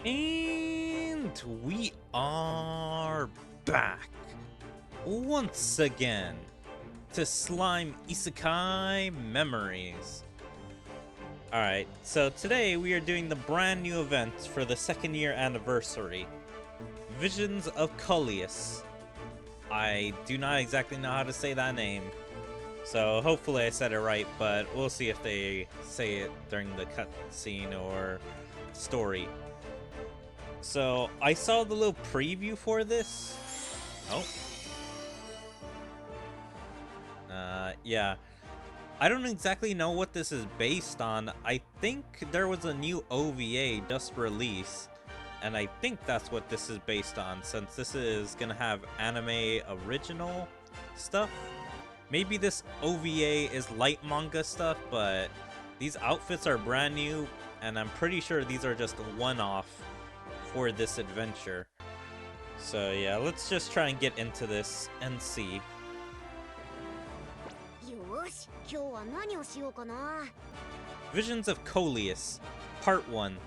And we are back once again to Slime Isekai Memories. Alright, so today we are doing the brand new event for the 2nd year anniversary. Visions of Coleus. I do not exactly know how to say that name, so hopefully I said it right, but we'll see if they say it during the cutscene or story. So, I saw the little preview for this. Oh. Yeah. I don't exactly know what this is based on. I think there was a new OVA just released, and I think that's what this is based on, since this is gonna have anime original stuff. Maybe this OVA is light manga stuff, but these outfits are brand new, and I'm pretty sure these are just one-off for this adventure. So yeah, let's just try and get into this and see. Visions of Coleus, Part 1.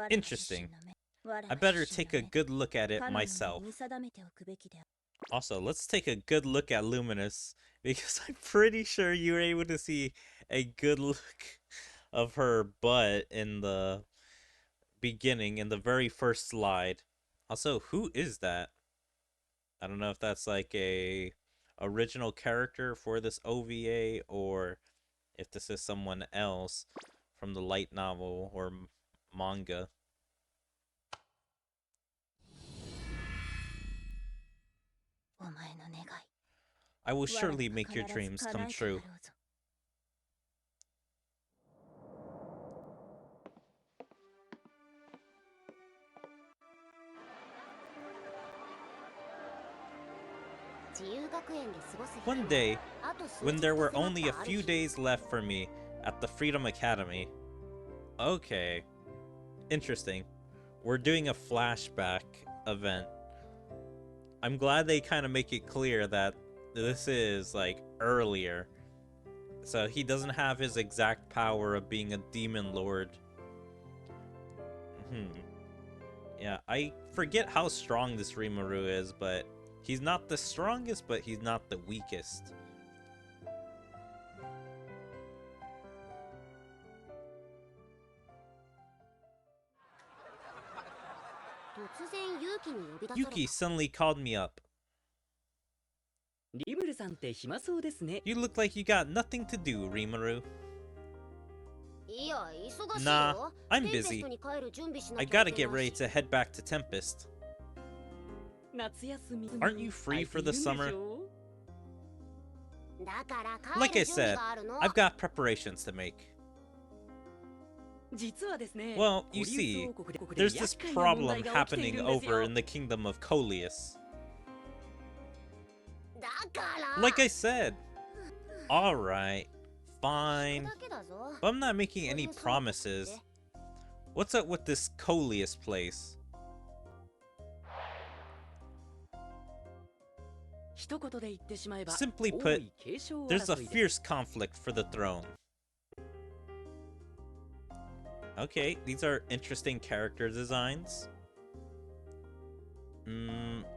Interesting. I better take a good look at it myself. Also, let's take a good look at Luminous, because I'm pretty sure you were able to see a good look of her butt in the beginning, in the very first slide. Also, who is that? I don't know if that's like a original character for this OVA, or if this is someone else from the light novel or manga. I will surely make your dreams come true. One day, when there were only a few days left for me at the Freedom Academy. Okay. Interesting. We're doing a flashback event. I'm glad they kind of make it clear that this is, like, earlier. So he doesn't have his exact power of being a demon lord. Yeah, I forget how strong this Rimuru is, but he's not the strongest, but he's not the weakest. Yuki suddenly called me up. You look like you got nothing to do, Rimuru. Nah, I'm busy. I gotta get ready to head back to Tempest. Aren't you free for the summer? Like I said, I've got preparations to make. Well, you see, there's this problem happening over in the kingdom of Coleus. Like I said. Alright, fine. But I'm not making any promises. What's up with this Coleus place? Simply put, there's a fierce conflict for the throne. Okay, these are interesting character designs.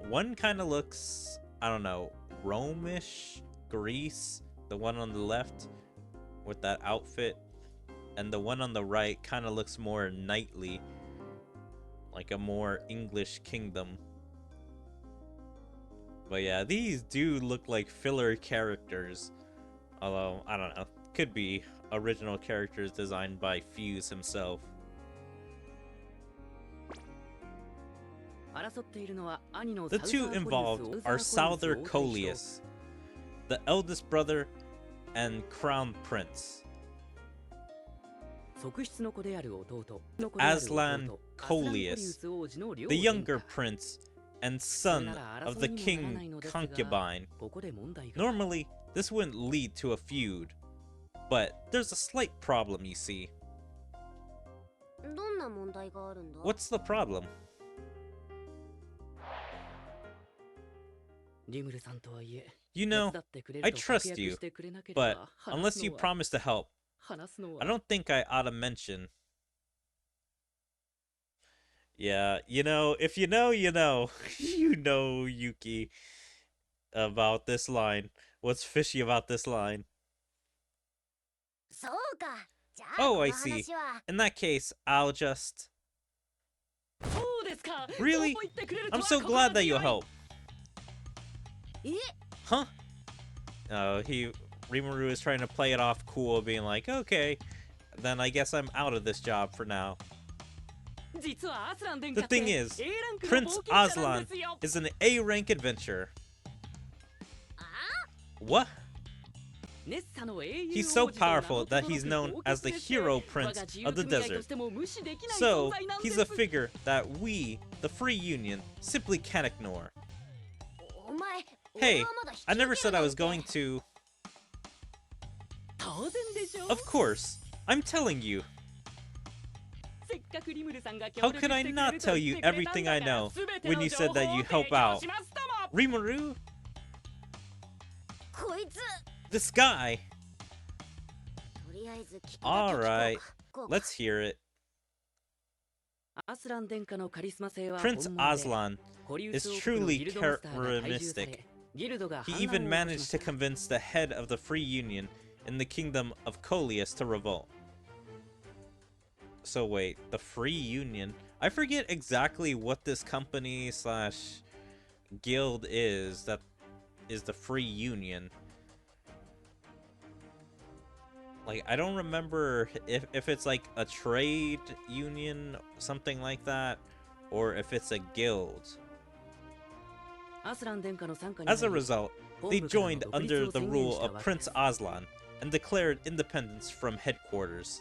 One kind of looks, I don't know, Romish, Greece, the one on the left with that outfit, and the one on the right kind of looks more knightly, like a more English kingdom. But yeah, these do look like filler characters, although, I don't know, could be original characters designed by Fuse himself. The two involved are Souther Coleus, the eldest brother and crown prince. Aslan Coleus, the younger prince and son of the king concubine. Normally, this wouldn't lead to a feud, but there's a slight problem, you see. What's the problem? You know, I trust you, but unless you promise to help, I don't think I ought to mention. Yeah, if you know, you know. You know, Yuki, about this line. What's fishy about this line? Oh, I see. In that case, I'll just... Really? I'm so glad that you'll help. Huh? Oh, Rimuru is trying to play it off cool, being like, okay, then I guess I'm out of this job for now. The thing is, Prince Aslan is an A-rank adventurer. What? He's so powerful that he's known as the hero prince of the desert. So, he's a figure that we, the Free Union, simply can't ignore. Hey, I never said I was going to... Of course, I'm telling you. How could I not tell you everything I know when you said that you help out? Rimuru? This guy! Alright, let's hear it. Prince Aslan is truly charismatic. He even managed to convince the head of the Free Union in the kingdom of Coleus to revolt. So wait, the Free Union? I forget exactly what this company slash guild is that is the Free Union. Like, I don't remember if it's like a trade union, something like that, or if it's a guild. As a result, they joined under the rule of Prince Aslan and declared independence from headquarters.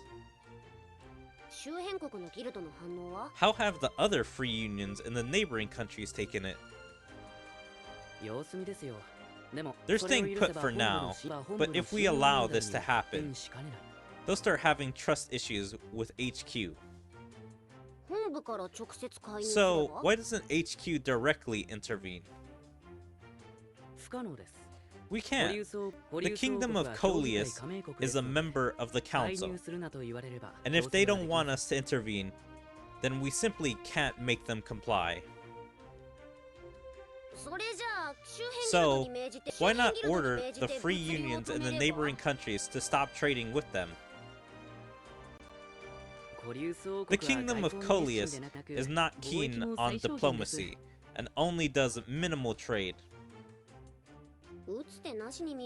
How have the other free unions in the neighboring countries taken it? They're staying put for now, but if we allow this to happen, they'll start having trust issues with HQ. So, why doesn't HQ directly intervene? We can't. The Kingdom of Coleus is a member of the Council, and if they don't want us to intervene, then we simply can't make them comply. So, why not order the free unions in the neighboring countries to stop trading with them? The Kingdom of Coleus is not keen on diplomacy, and only does minimal trade.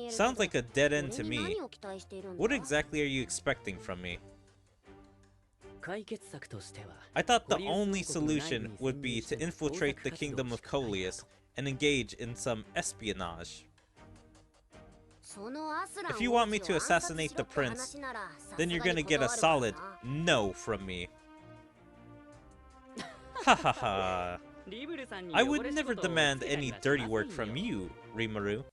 Sounds like a dead end to me. What exactly are you expecting from me? I thought the only solution would be to infiltrate the Kingdom of Coleus and engage in some espionage. If you want me to assassinate the prince, then you're gonna get a solid no from me. Ha ha ha. I would never demand any dirty work from you, Rimuru.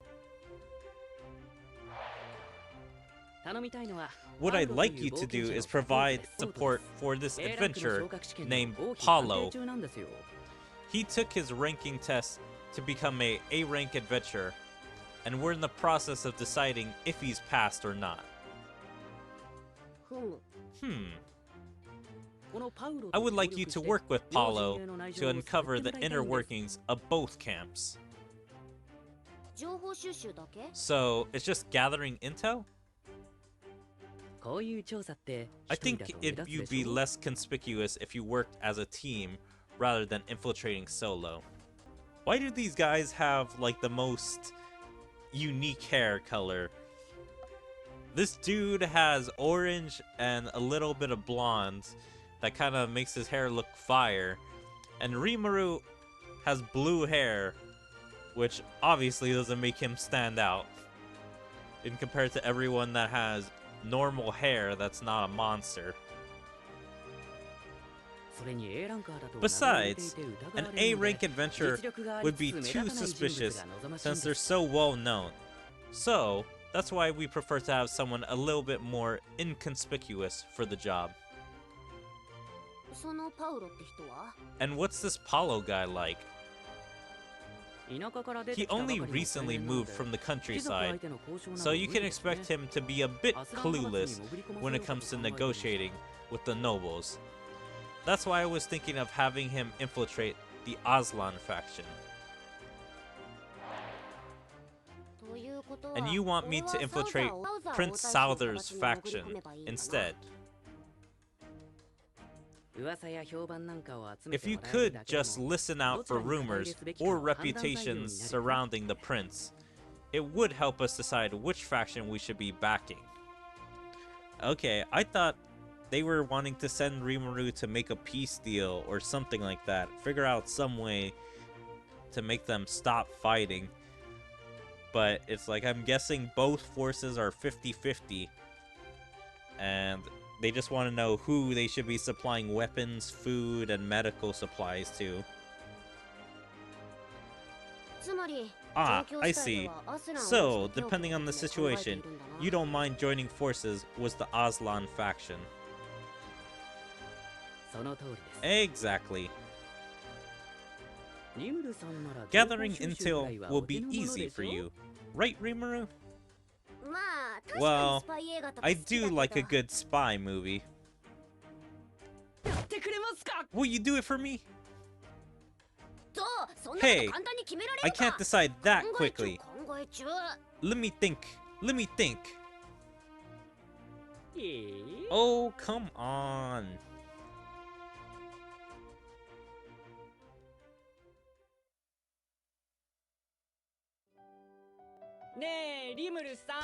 What I'd like you to do is provide support for this adventurer named Paulo. He took his ranking test to become a A-rank adventurer, and we're in the process of deciding if he's passed or not. I would like you to work with Paulo to uncover the inner workings of both camps. So, it's just gathering intel? I think you'd be less conspicuous if you worked as a team rather than infiltrating solo. Why do these guys have, like, the most unique hair color? This dude has orange and a little bit of blonde that kind of makes his hair look fire. And Rimuru has blue hair, which obviously doesn't make him stand out in compared to everyone that has normal hair that's not a monster. Besides, an A-rank adventurer would be too suspicious since they're so well known. So, that's why we prefer to have someone a little bit more inconspicuous for the job. And what's this Paulo guy like? He only recently moved from the countryside, so you can expect him to be a bit clueless when it comes to negotiating with the nobles. That's why I was thinking of having him infiltrate the Aslan faction. And you want me to infiltrate Prince Souther's faction instead. If you could just listen out for rumors or reputations surrounding the prince, it would help us decide which faction we should be backing. Okay, I thought they were wanting to send Rimuru to make a peace deal or something like that. Figure out some way to make them stop fighting. But it's like, I'm guessing both forces are 50-50. And they just want to know who they should be supplying weapons, food, and medical supplies to. Ah, I see. So, depending on the situation, you don't mind joining forces with the Aslan faction. Exactly. Gathering intel will be easy for you, right, Rimuru? Well, I do like a good spy movie. Will you do it for me? Hey, I can't decide that quickly. Let me think. Let me think. Oh, come on.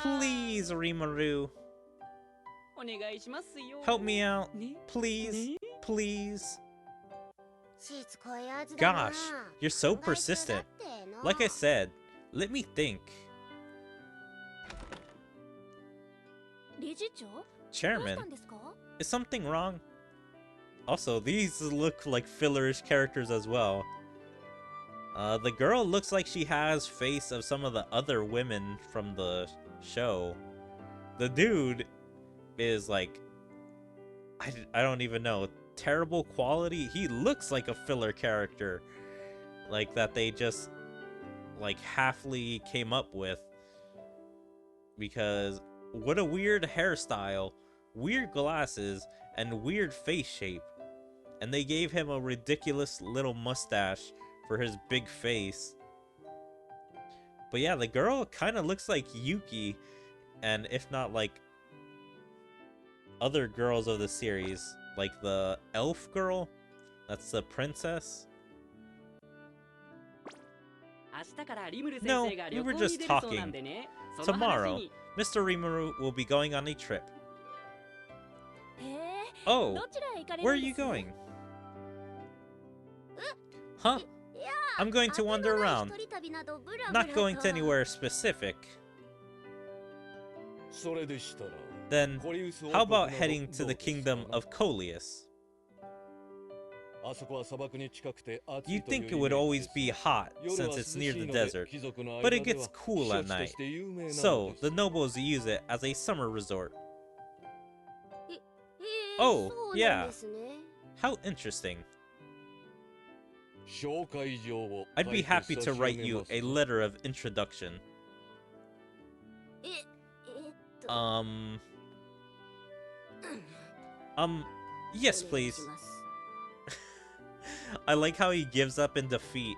Please, Rimuru. Help me out. Please. Please. Gosh, you're so persistent. Like I said, let me think. Chairman, is something wrong? Also, these look like fillerish characters as well. The girl looks like she has face of some of the other women from the show. The dude is like, I don't even know, terrible quality. He looks like a filler character, like that they just like halfly came up with, because what a weird hairstyle, weird glasses, and weird face shape. And they gave him a ridiculous little mustache for his big face. But yeah, the girl kind of looks like Yuki, and if not like other girls of the series, like the elf girl, that's the princess. No, we were just talking. Tomorrow, Mr. Rimuru will be going on a trip. Oh, where are you going? Huh? I'm going to wander around. Not going to anywhere specific. Then, how about heading to the kingdom of Coleus? You'd think it would always be hot, since it's near the desert, but it gets cool at night. So, the nobles use it as a summer resort. Oh, yeah. How interesting. I'd be happy to write you a letter of introduction. Yes, please. I like how he gives up in defeat.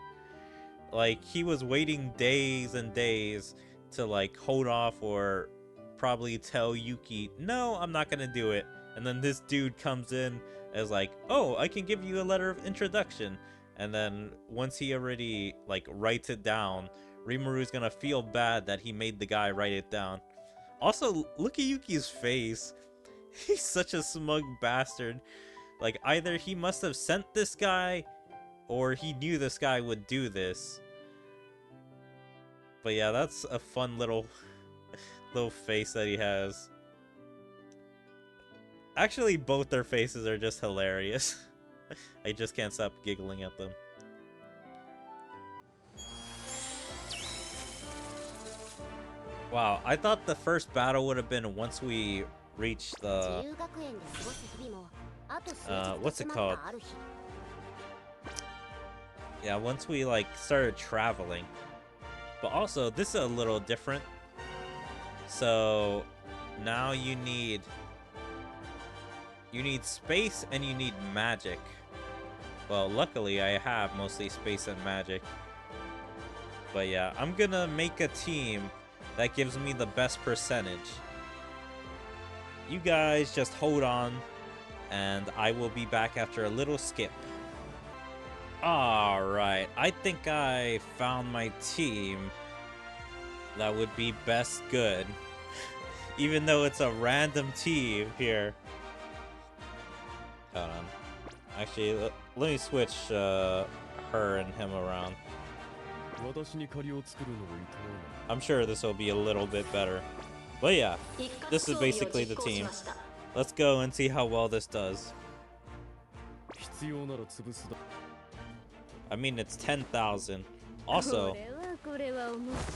Like, he was waiting days and days to, like, hold off or probably tell Yuki, no, I'm not gonna do it. And then this dude comes in as like, oh, I can give you a letter of introduction. And then once he already, like, writes it down, Rimuru's gonna feel bad that he made the guy write it down. Also, look at Yuki's face. He's such a smug bastard. Like, either he must have sent this guy, or he knew this guy would do this. But yeah, that's a fun little face that he has. Actually, both their faces are just hilarious. I just can't stop giggling at them. Wow, I thought the first battle would have been once we reach the... what's it called? Yeah, once we like started traveling. But also, this is a little different. So now you need space and you need magic. Well, luckily I have mostly space and magic. But yeah, I'm gonna make a team that gives me the best percentage. You guys just hold on, and I will be back after a little skip. Alright, I think I found my team that would be best good. Even though it's a random team here. Hold on. Actually, let me switch her and him around. I'm sure this will be a little bit better. But yeah, this is basically the team. Let's go and see how well this does. I mean, it's 10,000. Also,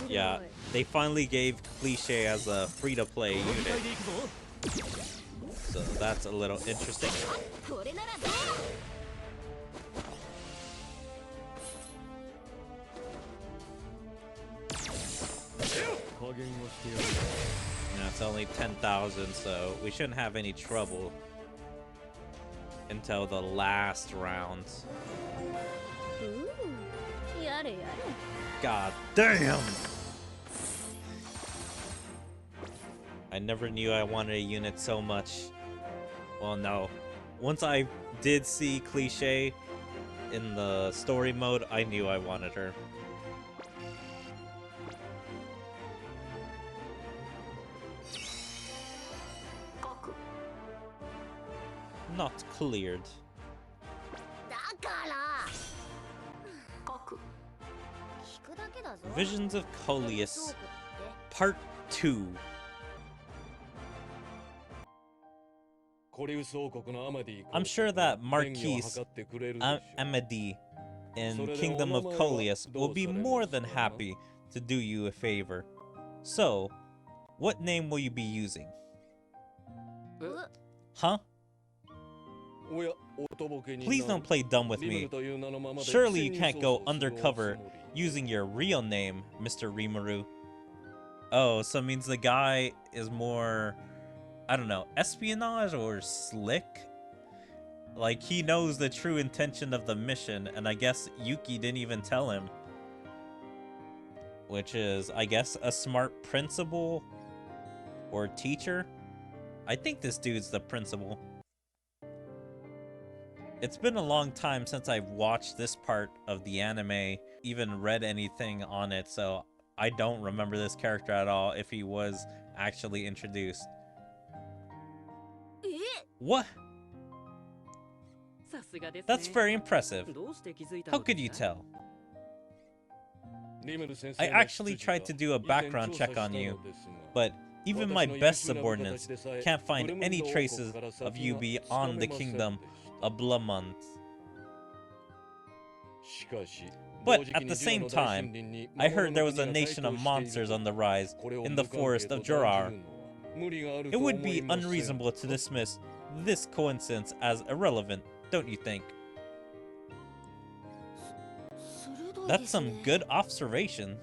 yeah, they finally gave Cliche as a free-to-play unit. So that's a little interesting. Now it's only 10,000, so we shouldn't have any trouble until the last round. God damn! I never knew I wanted a unit so much. Well, no. Once I did see Cliche in the story mode, I knew I wanted her. Not cleared. Visions of Coleus, Part 2. I'm sure that Marquis Amadi in Kingdom of Coleus will be more than happy to do you a favor. So, what name will you be using? Huh? Please don't play dumb with me. Surely you can't go undercover using your real name, Mr. Rimuru. Oh, so it means the guy is more, I don't know, espionage or slick? Like, he knows the true intention of the mission, and I guess Yuki didn't even tell him. Which is, I guess, a smart principal or teacher? I think this dude's the principal. It's been a long time since I've watched this part of the anime, even read anything on it, so I don't remember this character at all if he was actually introduced. What? That's very impressive. How could you tell? I actually tried to do a background check on you, but even my best subordinates can't find any traces of you beyond the kingdom of Blamont. But at the same time, I heard there was a nation of monsters on the rise in the forest of Jorar. It would be unreasonable to dismiss this coincidence as irrelevant, don't you think? That's some good observation.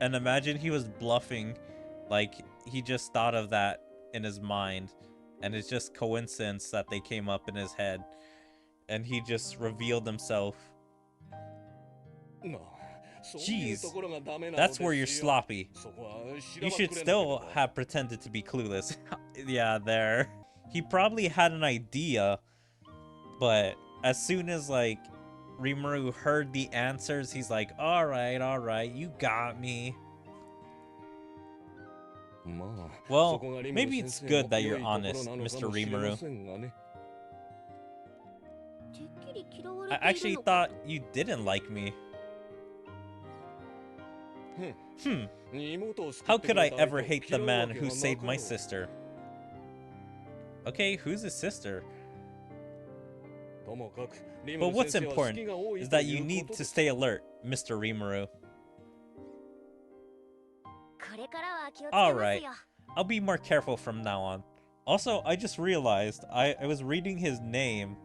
And imagine he was bluffing, like he just thought of that in his mind, and it's just coincidence that they came up in his head, and he just revealed himself. Jeez, that's where you're sloppy. You should still have pretended to be clueless. Yeah, there. He probably had an idea, but as soon as, like, Rimuru heard the answers, he's like, alright, you got me. Well, maybe it's good that you're honest, Mr. Rimuru. I actually thought you didn't like me. How could I ever hate the man who saved my sister? Okay, who's his sister? But what's important is that you need to stay alert, Mr. Rimuru. Alright, I'll be more careful from now on. Also, I just realized I was reading his name.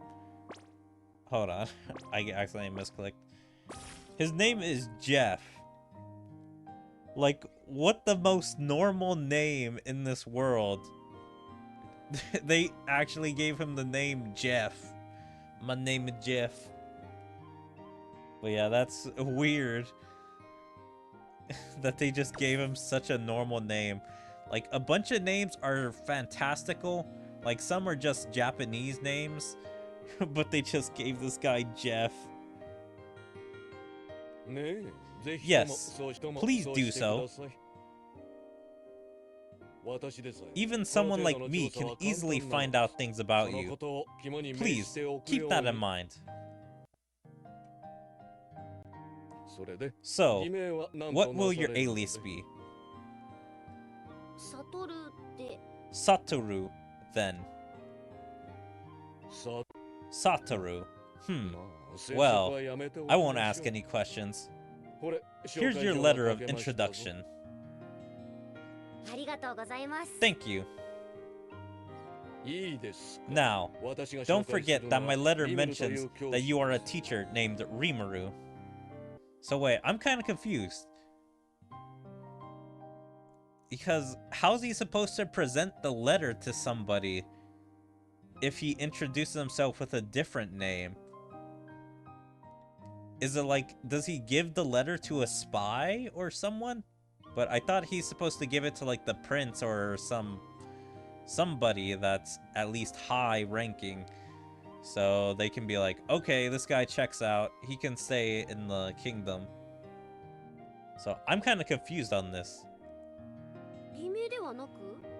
hold on. I accidentally misclicked. His name is Jeff. Like, what the most normal name in this world? They actually gave him the name Jeff. My name is Jeff. But yeah, that's weird. That they just gave him such a normal name. Like, a bunch of names are fantastical. Like, some are just Japanese names. But they just gave this guy Jeff. Yes, please do so. Even someone like me can easily find out things about you. Please, keep that in mind. So, what will your alias be? Satoru, then. Satoru. Well, I won't ask any questions. Here's your letter of introduction. Thank you. Now, don't forget that my letter mentions that you are a teacher named Rimuru. So wait, I'm kind of confused. Because how's he supposed to present the letter to somebody if he introduces himself with a different name? Is it like, does he give the letter to a spy or someone? But I thought he's supposed to give it to like the prince or somebody that's at least high ranking. So they can be like, okay, this guy checks out. He can stay in the kingdom. So I'm kind of confused on this.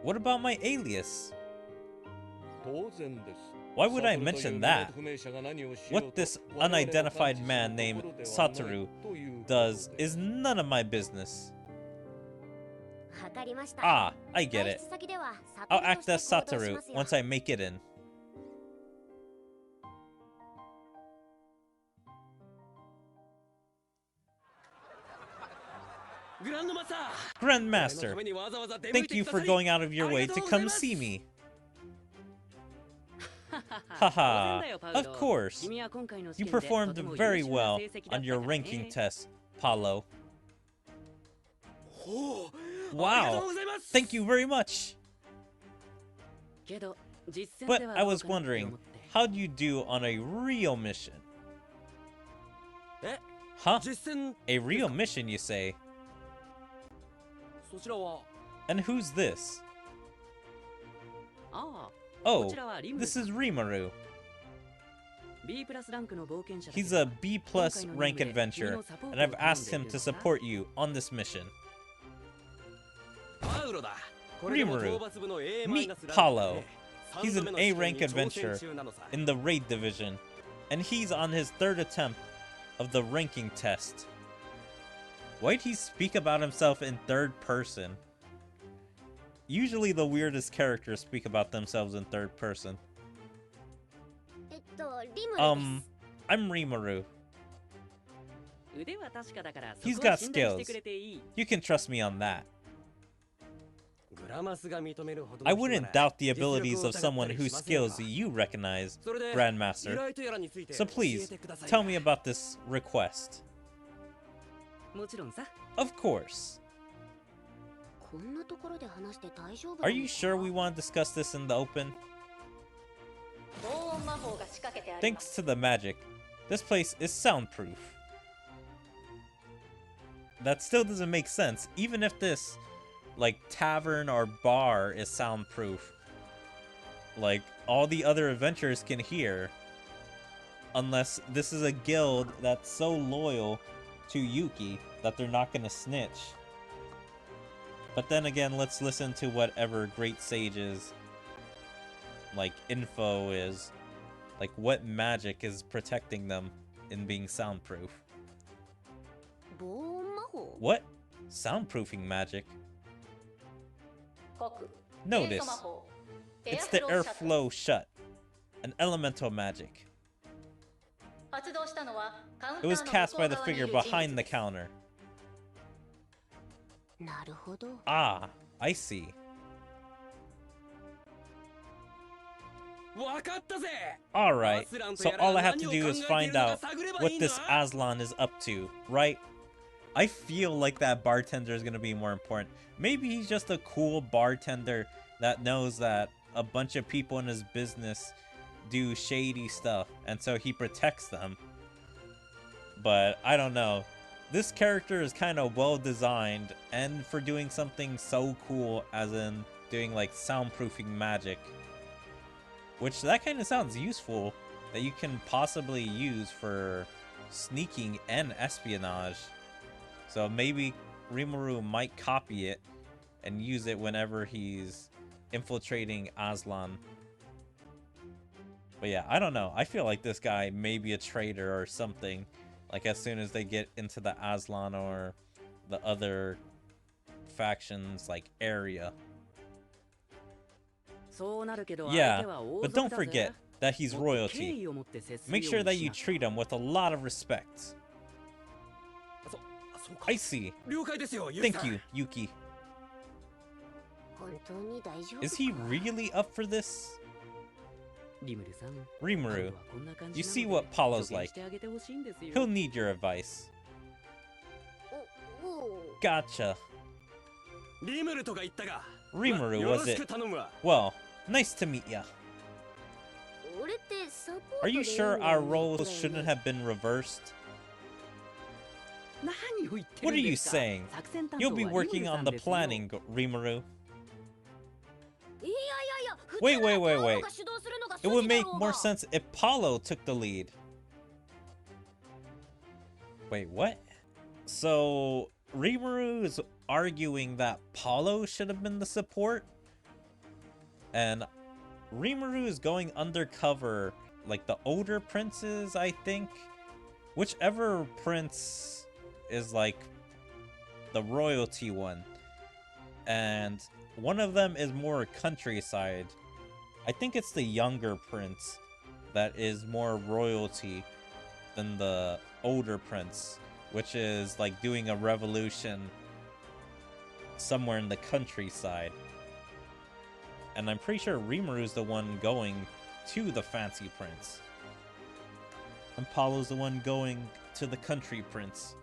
What about my alias? Why would I mention that? What this unidentified man named Satoru does is none of my business. Ah, I get it. I'll act as Satoru once I make it in. Grandmaster, thank you for going out of your way to come see me. Haha, of course. You performed very well on your ranking test, Paulo. Wow, thank you very much. But I was wondering, how'd you do on a real mission? Huh? A real mission, you say? And who's this? Oh, this is Rimuru. He's a B+ rank adventurer, and I've asked him to support you on this mission. Rimuru, meet Paulo. He's an A rank adventurer in the raid division, and he's on his 3rd attempt of the ranking test. Why'd he speak about himself in 3rd person? Usually the weirdest characters speak about themselves in 3rd person. I'm Rimuru. He's got skills. You can trust me on that. I wouldn't doubt the abilities of someone whose skills you recognize, Grandmaster. So please, tell me about this request. Of course. Are you sure we want to discuss this in the open? Thanks to the magic, this place is soundproof. That still doesn't make sense, even if this, like, tavern or bar is soundproof. Like, all the other adventurers can hear. Unless this is a guild that's so loyal to Yuki that they're not gonna snitch. But then again, let's listen to whatever Great Sage's, like, info is. Like, what magic is protecting them in being soundproof? What? Soundproofing magic? Notice. It's the airflow shut. An elemental magic. It was cast by the figure behind the counter. Ah, I see. Alright, so all I have to do is find out what this Aslan is up to, right? I feel like that bartender is going to be more important. Maybe he's just a cool bartender that knows that a bunch of people in his business do shady stuff, and so he protects them. But I don't know. This character is kind of well designed, and for doing something so cool as in doing like soundproofing magic, which that kind of sounds useful, that you can possibly use for sneaking and espionage. So maybe Rimuru might copy it and use it whenever he's infiltrating Aslan. But yeah, I don't know. I feel like this guy may be a traitor or something. Like as soon as they get into the Aslan or the other factions like area. Yeah, but don't forget that he's royalty. Make sure that you treat him with a lot of respect. I see. Thank you, Yuki. Is he really up for this? Rimuru, you see what Paulo's like. He'll need your advice. Gotcha. Rimuru, was it? Well, nice to meet ya. Are you sure our roles shouldn't have been reversed? What are you saying? You'll be working on the planning, Rimuru. Wait. It would make more sense if Paulo took the lead. Wait, what? So, Rimuru is arguing that Paulo should have been the support? And Rimuru is going undercover, like the older princes, I think? Whichever prince is like the royalty one. And one of them is more countryside. I think it's the younger prince that is more royalty than the older prince, which is like doing a revolution somewhere in the countryside. And I'm pretty sure Rimuru's the one going to the fancy prince. And Paulo's the one going to the country prince.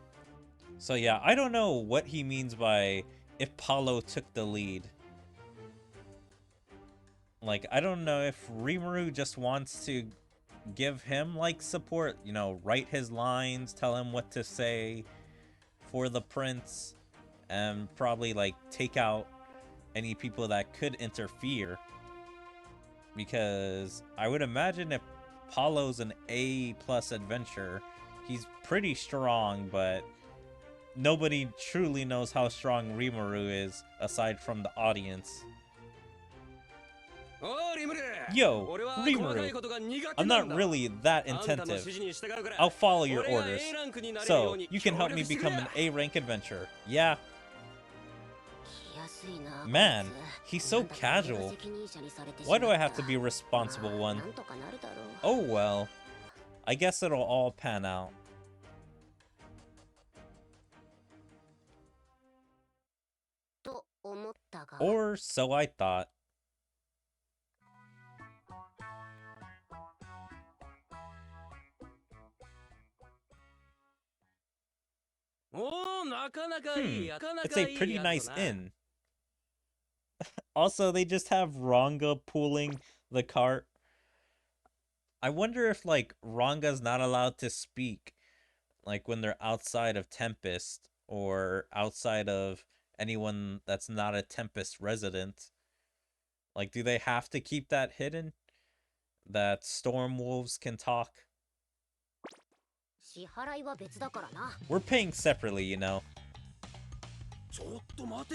So yeah, I don't know what he means by if Paulo took the lead. Like, I don't know if Rimuru just wants to give him, like, support. You know, write his lines, tell him what to say for the prince. And probably, like, take out any people that could interfere. Because I would imagine if Paulo's an A+ adventurer, he's pretty strong, but nobody truly knows how strong Rimuru is aside from the audience. Yo, Rimuru, I'm not really that attentive. I'll follow your orders. So, you can help me become an A-rank adventurer. Yeah. Man, he's so casual. Why do I have to be a responsible one? Oh well. I guess it'll all pan out. Or so I thought. It's a pretty nice inn. Also, they just have Ranga pulling the cart. I wonder if, like, Ranga's not allowed to speak, like, when they're outside of Tempest, or outside of anyone that's not a Tempest resident. Like, do they have to keep that hidden? That storm wolves can talk? We're paying separately, you know.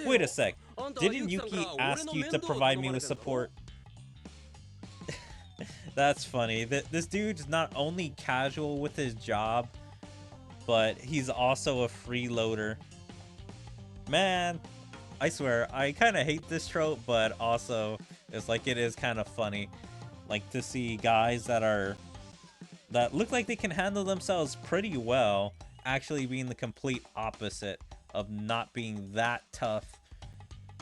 Wait a sec. Didn't Yuki ask you to provide me with support? That's funny. This dude's not only casual with his job, but he's also a freeloader. Man, I swear, I kind of hate this trope, but also it's like it is kind of funny. Like to see guys that look like they can handle themselves pretty well actually being the complete opposite of not being that tough,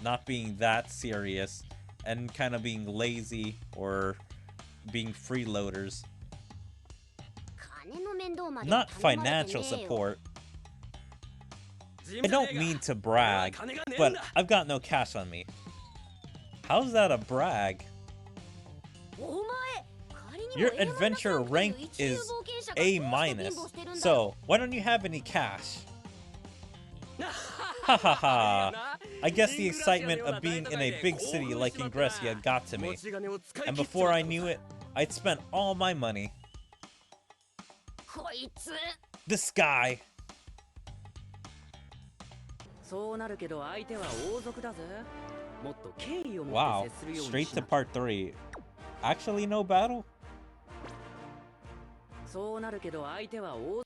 not being that serious, and kind of being lazy or being freeloaders. Not financial support. I don't mean to brag, but I've got no cash on me. How's that a brag? Your adventure rank is A-, so why don't you have any cash? Ha ha ha. I guess the excitement of being in a big city like Ingresia got to me. And before I knew it, I'd spent all my money. This guy. Wow, straight to part 3. Actually no battle?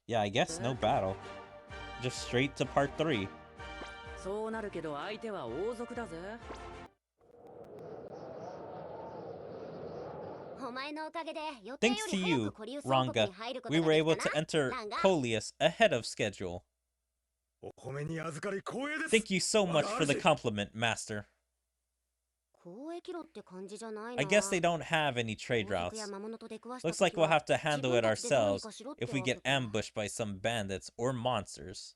Yeah, I guess no battle. Just straight to part 3. Thanks to you, Ranga, we were able to enter Coleus ahead of schedule. Thank you so much for the compliment, Master. I guess they don't have any trade routes. Looks like we'll have to handle it ourselves if we get ambushed by some bandits or monsters.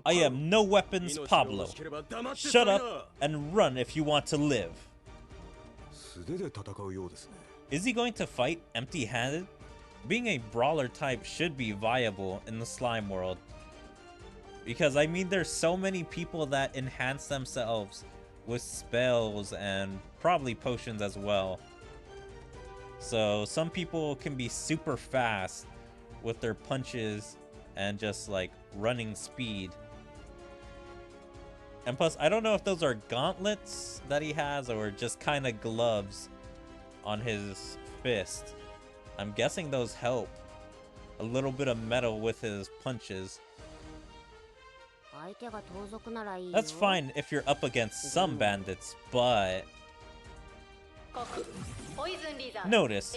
I am no weapons Pablo. Shut up and run if you want to live. Is he going to fight empty-handed? Being a brawler type should be viable in the slime world. Because, I mean, there's so many people that enhance themselves with spells and probably potions as well. So, some people can be super fast with their punches and just, like, running speed. And plus, I don't know if those are gauntlets that he has or just kind of gloves on his fist. I'm guessing those help. A little bit of metal with his punches. That's fine if you're up against some bandits, but... Notice,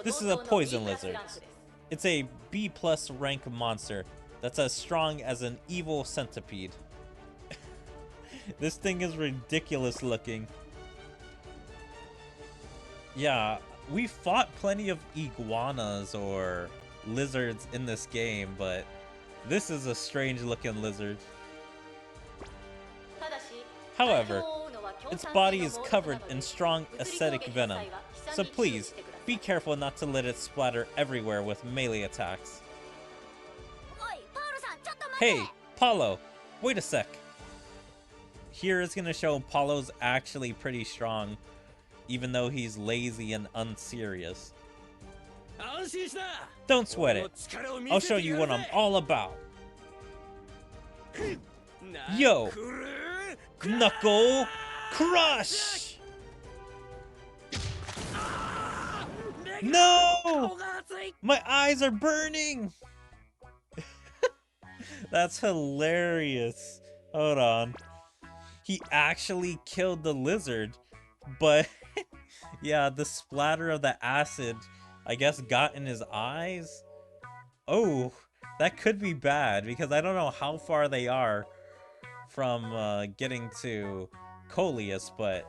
this is a poison lizard. It's a B+ rank monster that's as strong as an evil centipede. This thing is ridiculous looking. Yeah, we fought plenty of iguanas or lizards in this game, but this is a strange looking lizard. However, its body is covered in strong acidic venom, so please, be careful not to let it splatter everywhere with melee attacks. Hey, Paulo, wait a sec. Here is gonna show Paulo's actually pretty strong, even though he's lazy and unserious. Don't sweat it. I'll show you what I'm all about. Yo! Knuckle Crush! No! My eyes are burning! That's hilarious. Hold on. He actually killed the lizard, but yeah, the splatter of the acid, I guess, got in his eyes. Oh, that could be bad because I don't know how far they are from getting to Coleus, but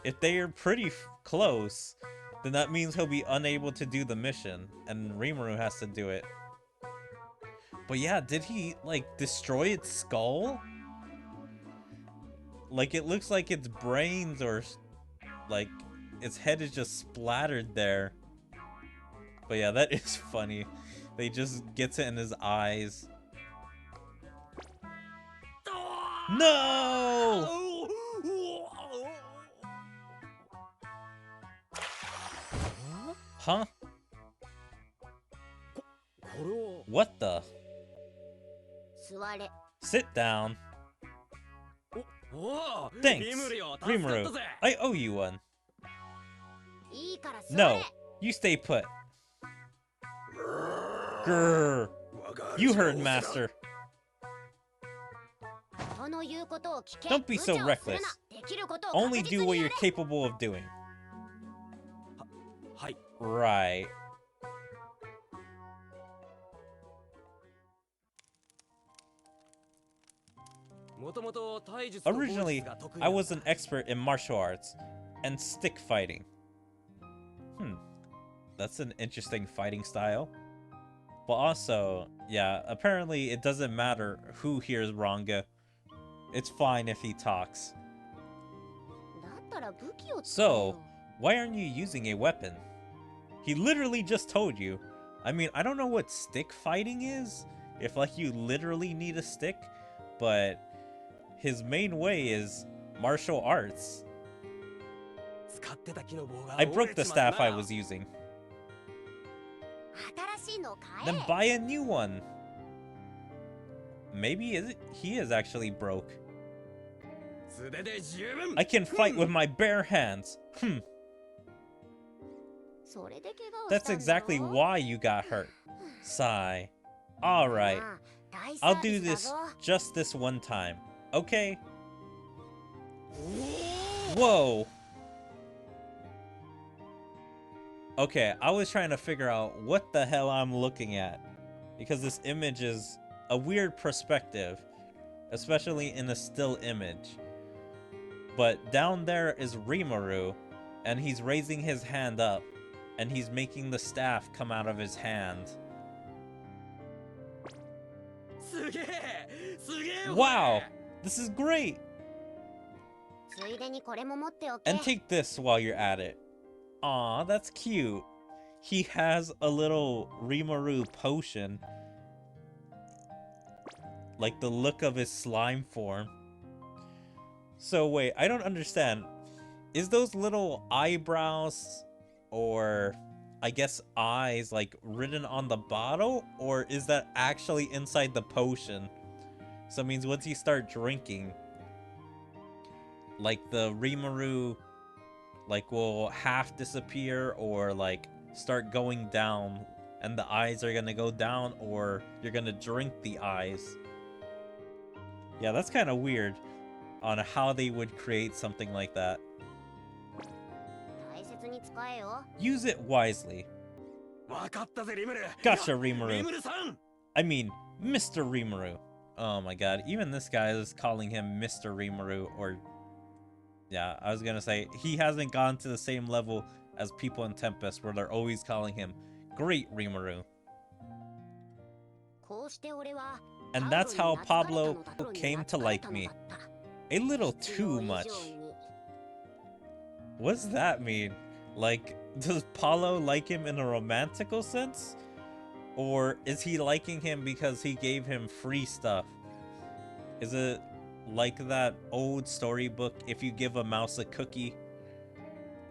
if they are pretty close, then that means he'll be unable to do the mission, and Rimuru has to do it. But yeah, did he, like, destroy its skull? Like, it looks like its brains or, like, its head is just splattered there. But yeah, that is funny. They just gets it in his eyes. No! Huh? What the? Sit down. Thanks, Rimuru. I owe you one. No, you stay put. Grrr. You heard, Master. Don't be so reckless. Only do what you're capable of doing. Right. Originally, I was an expert in martial arts and stick fighting. That's an interesting fighting style. But also, yeah, apparently it doesn't matter who hears Ranga. It's fine if he talks. So, why aren't you using a weapon? He literally just told you. I mean, I don't know what stick fighting is, if like you literally need a stick, but his main way is martial arts. I broke the staff I was using. Then buy a new one. Maybe he is actually broke. I can fight with my bare hands. That's exactly why you got hurt. Sigh. Alright. I'll do this just this one time. Okay? Whoa! Okay, I was trying to figure out what the hell I'm looking at. Because this image is a weird perspective. Especially in a still image. But down there is Rimuru. And he's raising his hand up. And he's making the staff come out of his hand. Wow! This is great! And take this while you're at it. Aw, that's cute. He has a little Rimuru potion. Like the look of his slime form. So wait, I don't understand. Is those little eyebrows or I guess eyes like written on the bottle? Or is that actually inside the potion? So it means once you start drinking, like the Rimuru like will half disappear or like start going down and the eyes are gonna go down, or you're gonna drink the eyes. Yeah, that's kind of weird on how they would create something like that. Use it wisely. Gacha Rimuru. I mean, Mr. Rimuru. Oh my god, even this guy is calling him Mr. Rimuru, or... Yeah, I was gonna say, he hasn't gone to the same level as people in Tempest, where they're always calling him Great Rimuru. And that's how Pablo came to like me. A little too much. What does that mean? Like, does Paulo like him in a romantical sense? Or is he liking him because he gave him free stuff? Is it like that old storybook, if you give a mouse a cookie,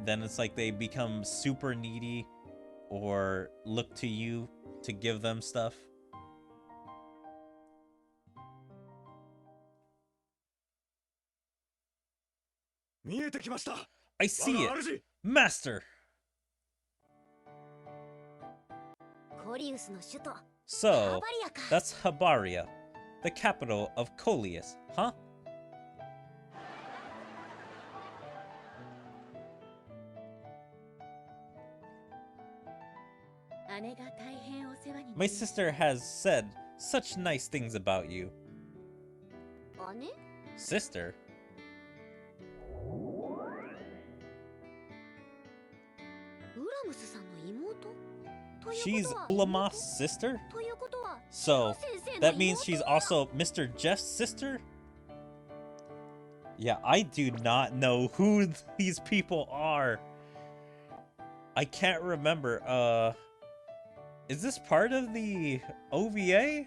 then it's like they become super needy or look to you to give them stuff? I see it! Master! So, that's Habaria, the capital of Coleus, huh? My sister has said such nice things about you. Sister? She's Ulamoth's sister? So, that means she's also Mr. Jeff's sister? Yeah, I do not know who these people are. I can't remember. Is this part of the OVA?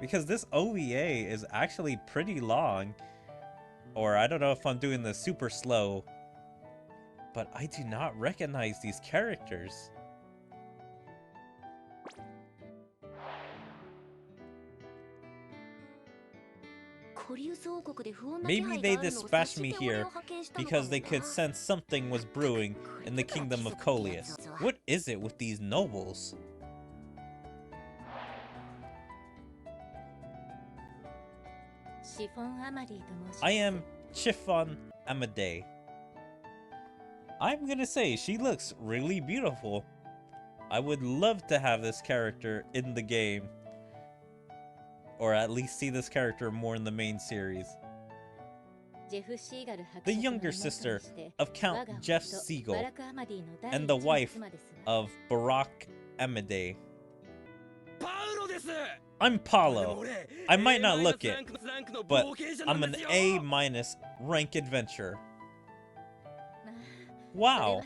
Because this OVA is actually pretty long. Or I don't know if I'm doing this super slow. But I do not recognize these characters. Maybe they dispatched me here because they could sense something was brewing in the kingdom of Coleus. What is it with these nobles? I am Chiffon Amadei. I'm gonna say, she looks really beautiful. I would love to have this character in the game. Or at least see this character more in the main series. the younger sister of Count Jeff Siegel and the wife of Barack Amade. I'm Paulo. I might not look it, but I'm an A- rank adventurer. Wow,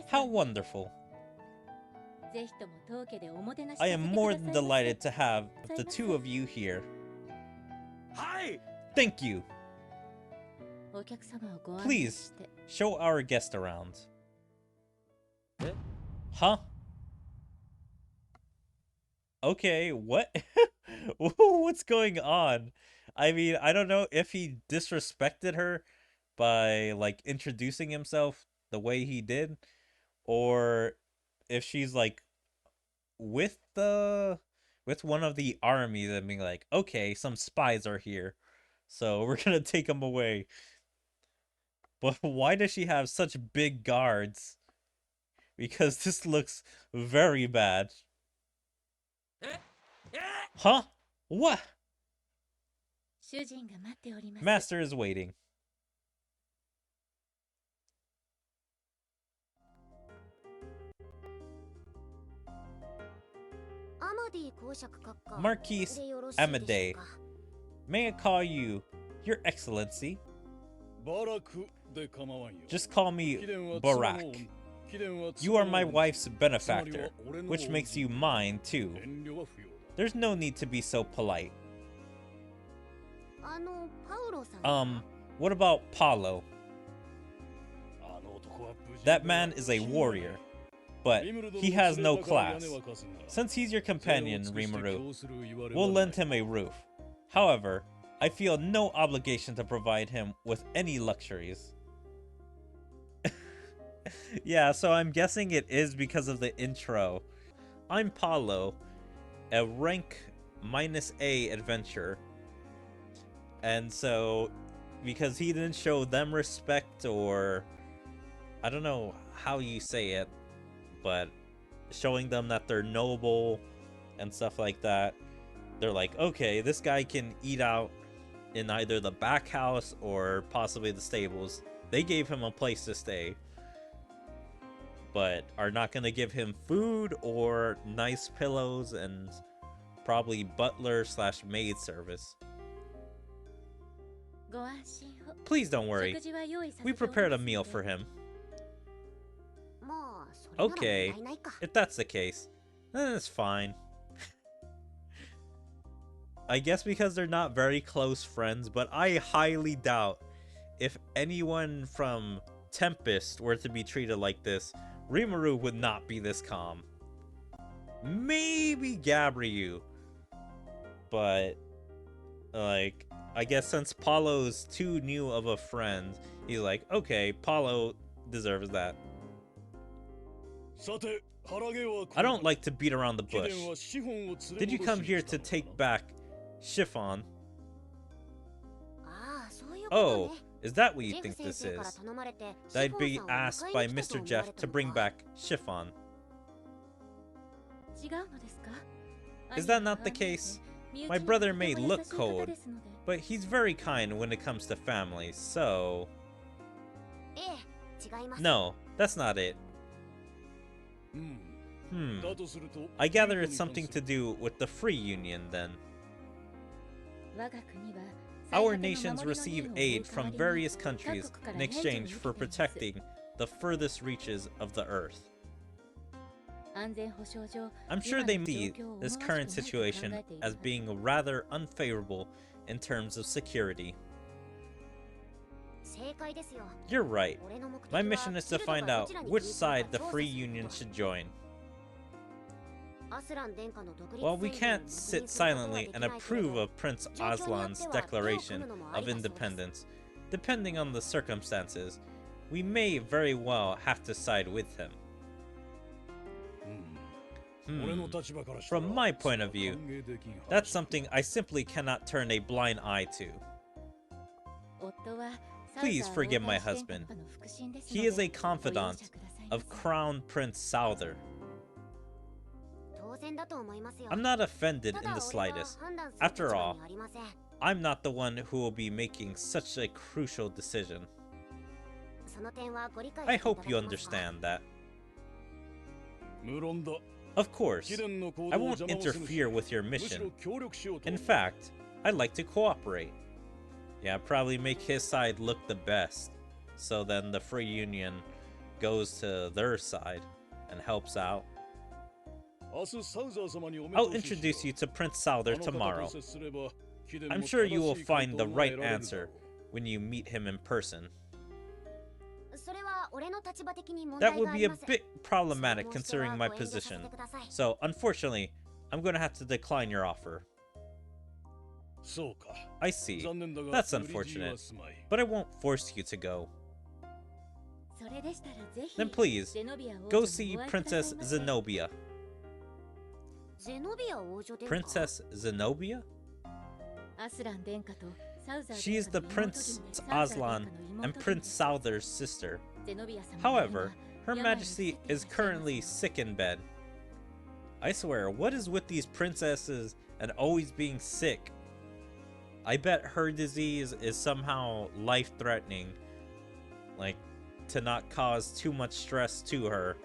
how wonderful. I am more than delighted to have the two of you here. Thank you. Please, show our guest around. Huh? Okay, what? What's going on? I mean, I don't know if he disrespected her by, like, introducing himself the way he did, or if she's, like, with one of the army that being like, okay, some spies are here, so we're gonna take them away. But why does she have such big guards? Because this looks very bad. Huh? What? Master is waiting. Marquis Amade. May I call you Your Excellency? Just call me Barack. You are my wife's benefactor, which makes you mine too. There's no need to be so polite. What about Paulo? That man is a warrior, but he has no class. Since he's your companion, Rimuru, we'll lend him a roof. However, I feel no obligation to provide him with any luxuries. Yeah, so I'm guessing it is because of the intro. I'm Paulo, a rank -A adventurer. And so, because he didn't show them respect, or I don't know how you say it, but showing them that they're noble and stuff like that, they're like, okay, this guy can eat out in either the back house or possibly the stables. They gave him a place to stay, but are not going to give him food or nice pillows and probably butler/maid service. Please don't worry. We prepared a meal for him. Okay, if that's the case, then it's fine. I guess because they're not very close friends, but I highly doubt if anyone from Tempest were to be treated like this, Rimuru would not be this calm. Maybe Gabriel, but like, I guess since Paulo's too new of a friend, he's like, okay, Paulo deserves that. I don't like to beat around the bush. Did you come here to take back Chiffon? Oh, is that what you think this is? That I'd be asked by Mr. Jeff to bring back Chiffon. Is that not the case? My brother may look cold, but he's very kind when it comes to family, so... No, that's not it. I gather it's something to do with the Free Union, then. Our nations receive aid from various countries in exchange for protecting the furthest reaches of the Earth. I'm sure they see this current situation as being rather unfavorable in terms of security. You're right. My mission is to find out which side the Free Union should join. While we can't sit silently and approve of Prince Aslan's declaration of independence, depending on the circumstances, we may very well have to side with him. From my point of view, that's something I simply cannot turn a blind eye to. Please forgive my husband. He is a confidant of Crown Prince Souther. I'm not offended in the slightest. After all, I'm not the one who will be making such a crucial decision. I hope you understand that. Of course, I won't interfere with your mission. In fact, I'd like to cooperate. Yeah, probably make his side look the best. So then the Free Union goes to their side and helps out. I'll introduce you to Prince Souther tomorrow. I'm sure you will find the right answer when you meet him in person. That would be a bit problematic considering my position. So, unfortunately, I'm going to have to decline your offer. I see. That's unfortunate. But I won't force you to go. Then please, go see Princess Zenobia. Princess Zenobia? She is the Prince Aslan and Prince Souther's sister. However, Her Majesty is currently sick in bed. I swear, what is with these princesses and always being sick? I bet her disease is somehow life-threatening. Like, to not cause too much stress to her,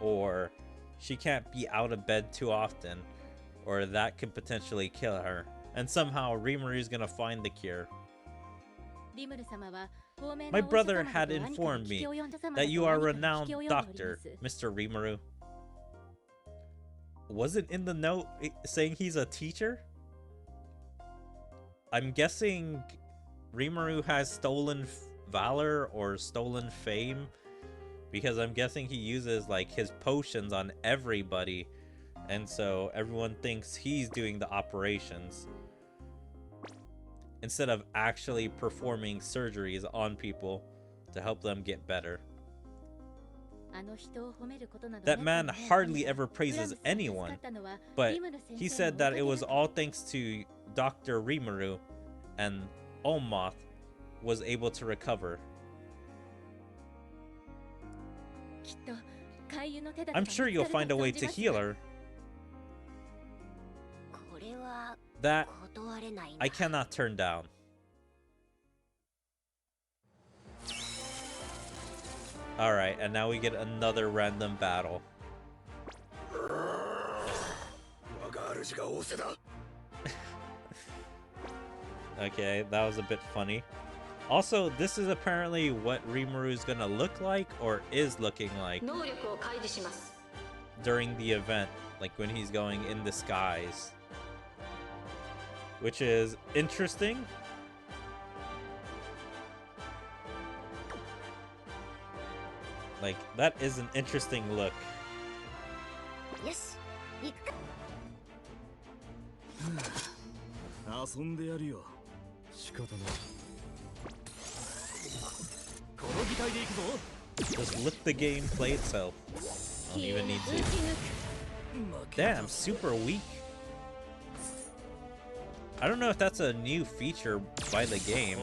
or she can't be out of bed too often, or that could potentially kill her. And somehow Rimuru is gonna find the cure. My brother had informed me that you are a renowned doctor, Mr. Rimuru. Was it in the note saying he's a teacher? I'm guessing Rimuru has stolen valor or stolen fame, because I'm guessing he uses like his potions on everybody, and so everyone thinks he's doing the operations instead of actually performing surgeries on people to help them get better. That man hardly ever praises anyone, but he said that it was all thanks to Dr. Rimuru and Olmoth was able to recover. I'm sure you'll find a way to heal her. That I cannot turn down. Alright, and now we get another random battle. Okay, that was a bit funny. Also, this is apparently what Rimuru is gonna look like, or is looking like, during the event, like when he's going in disguise. Which is interesting. Like, that is an interesting look. Yes. Just let the game play itself. Don't even need to. Damn, super weak. I don't know if that's a new feature by the game,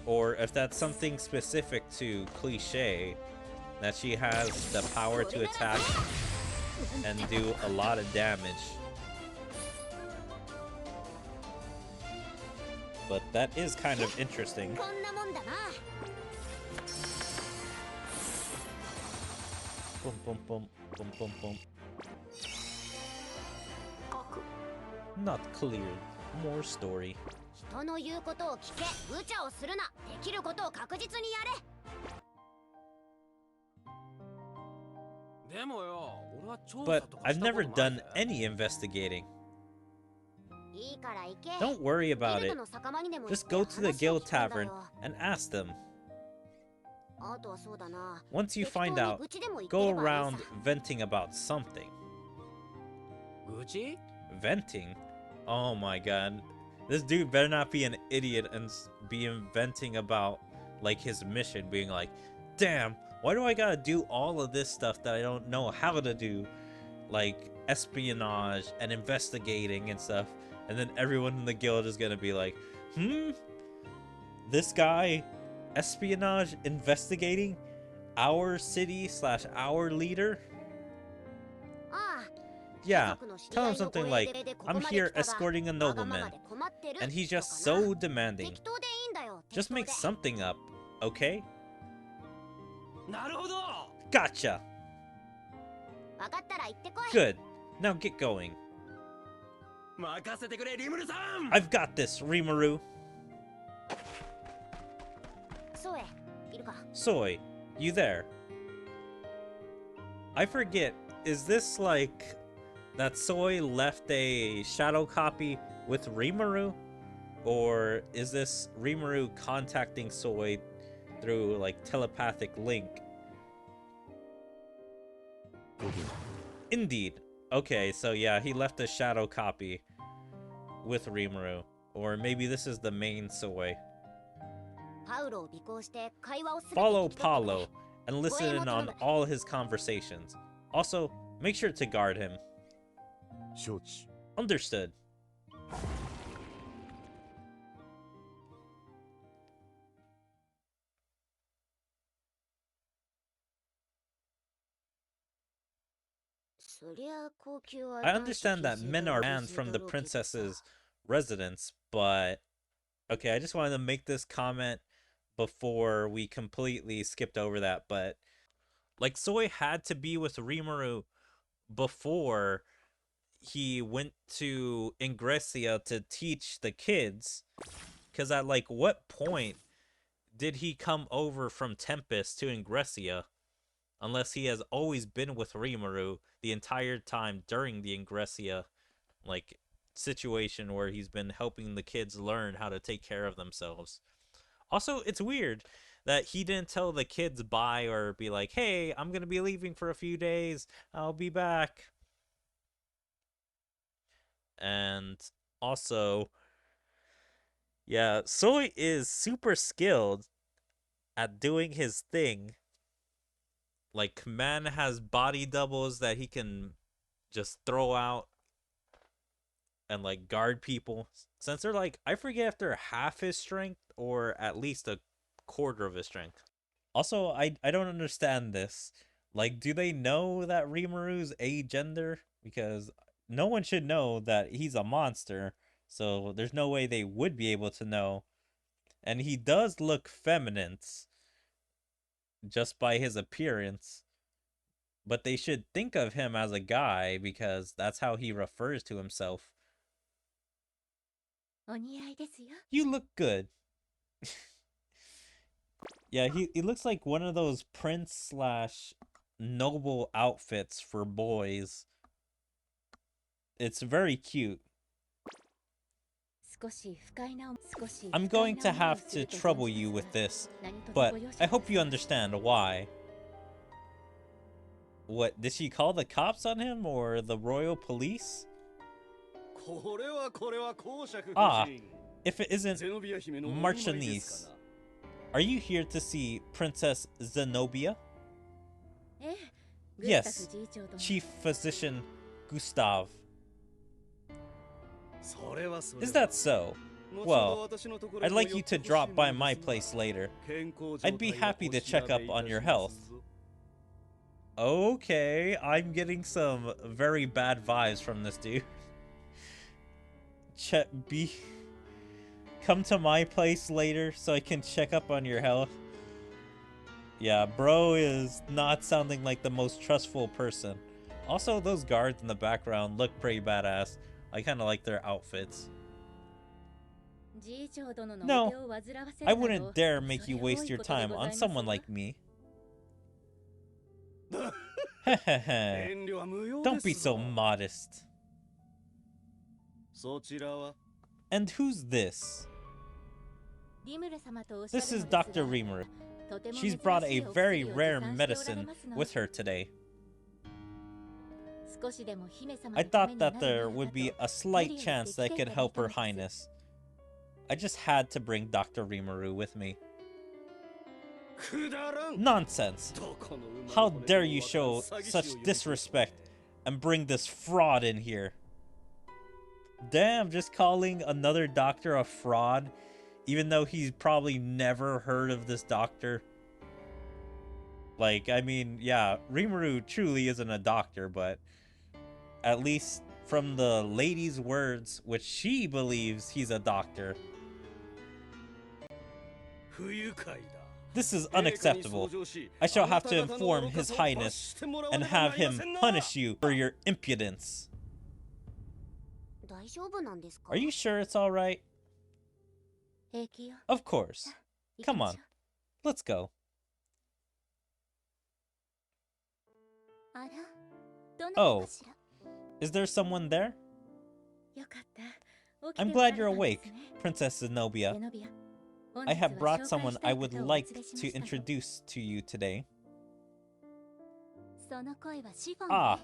or if that's something specific to Cliché, that she has the power to attack and do a lot of damage. But that is kind of interesting. Boom, boom, boom, boom, boom, boom. Not clear. More story. But I've never done any investigating. Don't worry about it. Just go to the Guild Tavern and ask them. Once you find out, go around venting about something. Venting? Oh my god. This dude better not be an idiot and be venting about like his mission, being like, damn, why do I gotta do all of this stuff that I don't know how to do? Like espionage and investigating and stuff. And then everyone in the guild is gonna be like, this guy espionage investigating our city / our leader? Yeah, tell him something like, I'm here escorting a nobleman, and he's just so demanding. Just make something up, okay? Gotcha! Good, now get going. I've got this, Rimuru. Soy, you there? I forget, is this like that Soy left a shadow copy with Rimuru? Or is this Rimuru contacting Soy through like telepathic link? Indeed. Okay, so yeah, he left a shadow copy with Rimuru. Or maybe this is the main Soy. Follow Paulo and listen in on all his conversations. Also, make sure to guard him. Understood. I understand that men are banned from the princess's residence, but... Okay, I just wanted to make this comment before we completely skipped over that, but... Like, Soy had to be with Rimuru before he went to Ingresia to teach the kids. Because at, like, what point did he come over from Tempest to Ingresia? Unless he has always been with Rimuru the entire time during the Ingresia, like, situation where he's been helping the kids learn how to take care of themselves. Also, it's weird that he didn't tell the kids bye or be like, hey, I'm gonna be leaving for a few days, I'll be back. And also, yeah, Soy is super skilled at doing his thing. Like, Man has body doubles that he can just throw out and, like, guard people. Since they're, like, I forget if they're half his strength or at least a quarter of his strength. Also, I don't understand this. Like, do they know that Rimuru's agender? Because no one should know that he's a monster. So there's no way they would be able to know. And he does look feminine just by his appearance. But they should think of him as a guy because that's how he refers to himself. You look good. Yeah, he looks like one of those prince / noble outfits for boys. It's very cute. I'm going to have to trouble you with this, but I hope you understand why. What, did she call the cops on him or the royal police? Ah, if it isn't Marchionese. Are you here to see Princess Zenobia? Yes, Chief Physician Gustav. Is that so? Well, I'd like you to drop by my place later. I'd be happy to check up on your health. Okay, I'm getting some very bad vibes from this dude. Come to my place later so I can check up on your health. Yeah, bro is not sounding like the most trustful person. Also, those guards in the background look pretty badass. I kind of like their outfits. No, I wouldn't dare make you waste your time on someone like me. Don't be so modest. And who's this? This is Dr. Rimuru. She's brought a very rare medicine with her today. I thought that there would be a slight chance that I could help Her Highness. I just had to bring Dr. Rimuru with me. Nonsense! How dare you show such disrespect and bring this fraud in here? Damn, just calling another doctor a fraud, even though he's probably never heard of this doctor. Like, I mean, yeah, Rimuru truly isn't a doctor, but At least from the lady's words, which she believes he's a doctor. This is unacceptable. I shall have to inform His Highness and have him punish you for your impudence. Are you sure it's alright? Of course. Come on, let's go. Oh, is there someone there? I'm glad you're awake, Princess Zenobia. I have brought someone I would like to introduce to you today. Ah,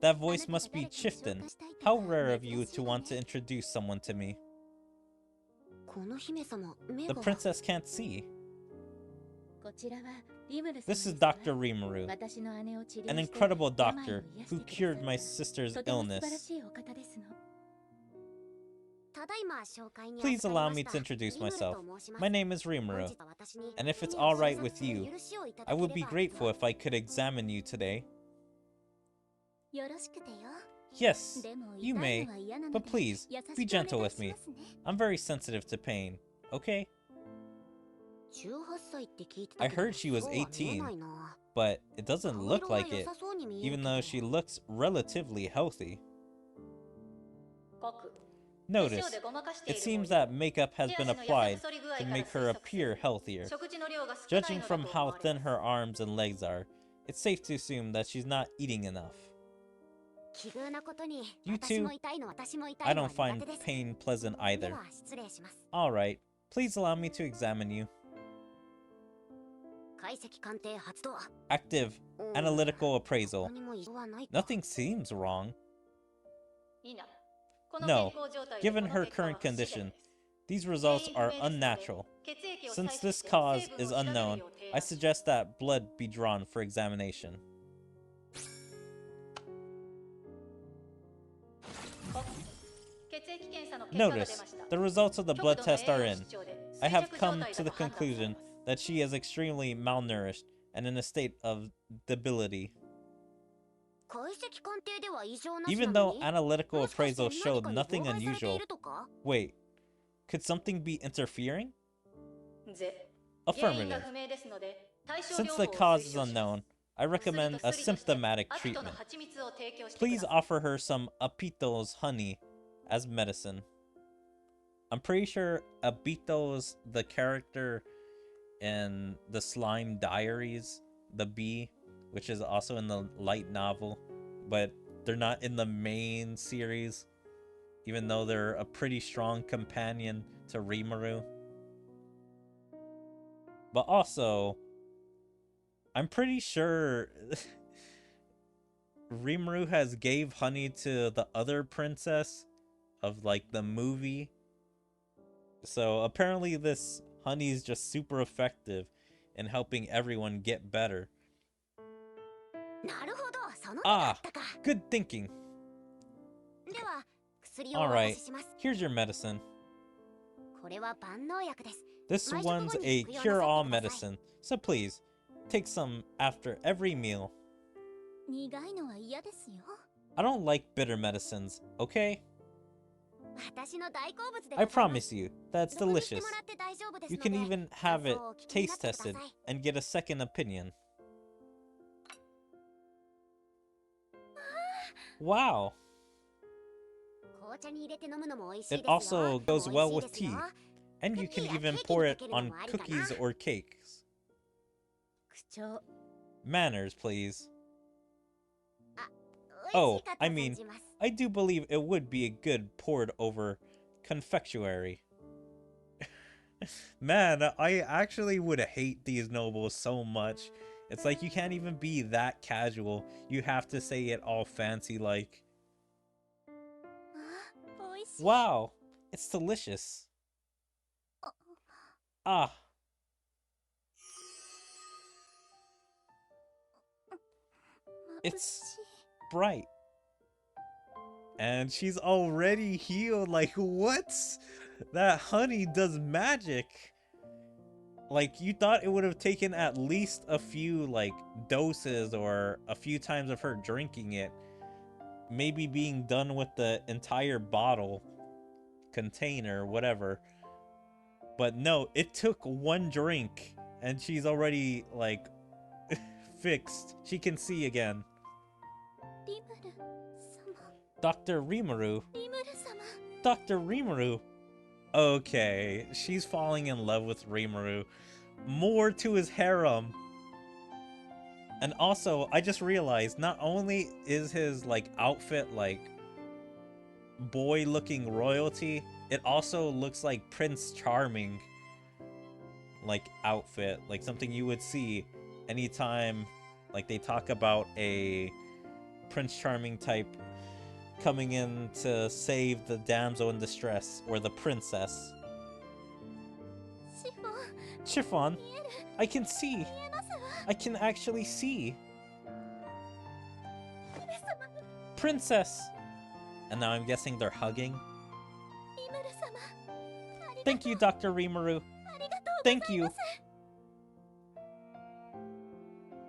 that voice must be Chifton. How rare of you to want to introduce someone to me. The princess can't see. This is Dr. Rimuru, an incredible doctor who cured my sister's illness. Please allow me to introduce myself. My name is Rimuru, and if it's alright with you, I would be grateful if I could examine you today. Yes, you may, but please, be gentle with me. I'm very sensitive to pain, okay? I heard she was 18, but it doesn't look like it, even though she looks relatively healthy. Notice, it seems that makeup has been applied to make her appear healthier. Judging from how thin her arms and legs are, it's safe to assume that she's not eating enough. You too? I don't find pain pleasant either. Alright, please allow me to examine you. Active analytical appraisal. Nothing seems wrong. No, given her current condition, these results are unnatural. Since this cause is unknown, I suggest that blood be drawn for examination. Notice, the results of the blood test are in. I have come to the conclusion that she is extremely malnourished and in a state of debility. Even though analytical appraisal showed nothing unusual. Wait, could something be interfering? Affirmative. Since the cause is unknown, I recommend a symptomatic treatment. Please offer her some Apito's honey as medicine. I'm pretty sure Apito's the character in the Slime Diaries, the bee, which is also in the light novel, but they're not in the main series, even though they're a pretty strong companion to Rimuru. But also, I'm pretty sure Rimuru has gave honey to the other princess of like the movie. So apparently this honey is just super effective in helping everyone get better. Ah, good thinking. Alright, here's your medicine. This one's a cure-all medicine, so please, take some after every meal. I don't like bitter medicines, okay? I promise you, that's delicious. You can even have it taste tested and get a second opinion. Wow! It also goes well with tea, and you can even pour it on cookies or cakes. Manners, please. Oh, I mean, I do believe it would be a good poured over confectionery. Man, I actually would hate these nobles so much. It's like you can't even be that casual. You have to say it all fancy like. Wow, it's delicious. Ah. It's bright. And she's already healed. Like, what? That honey does magic. Like, you thought it would have taken at least a few, like, doses or a few times of her drinking it maybe being done with the entire bottle, container, whatever. But no, it took one drink and she's already like fixed. She can see again. Dr. Rimuru. Dr. Rimuru. Okay, she's falling in love with Rimuru. More to his harem. And also, I just realized not only is his like outfit like boy-looking royalty, it also looks like Prince Charming like outfit, like something you would see anytime like they talk about a Prince Charming type coming in to save the damsel in distress or the princess. Chiffon, I can see. I can actually see. Princess. And now I'm guessing they're hugging. Thank you, Dr. Rimuru. Thank you.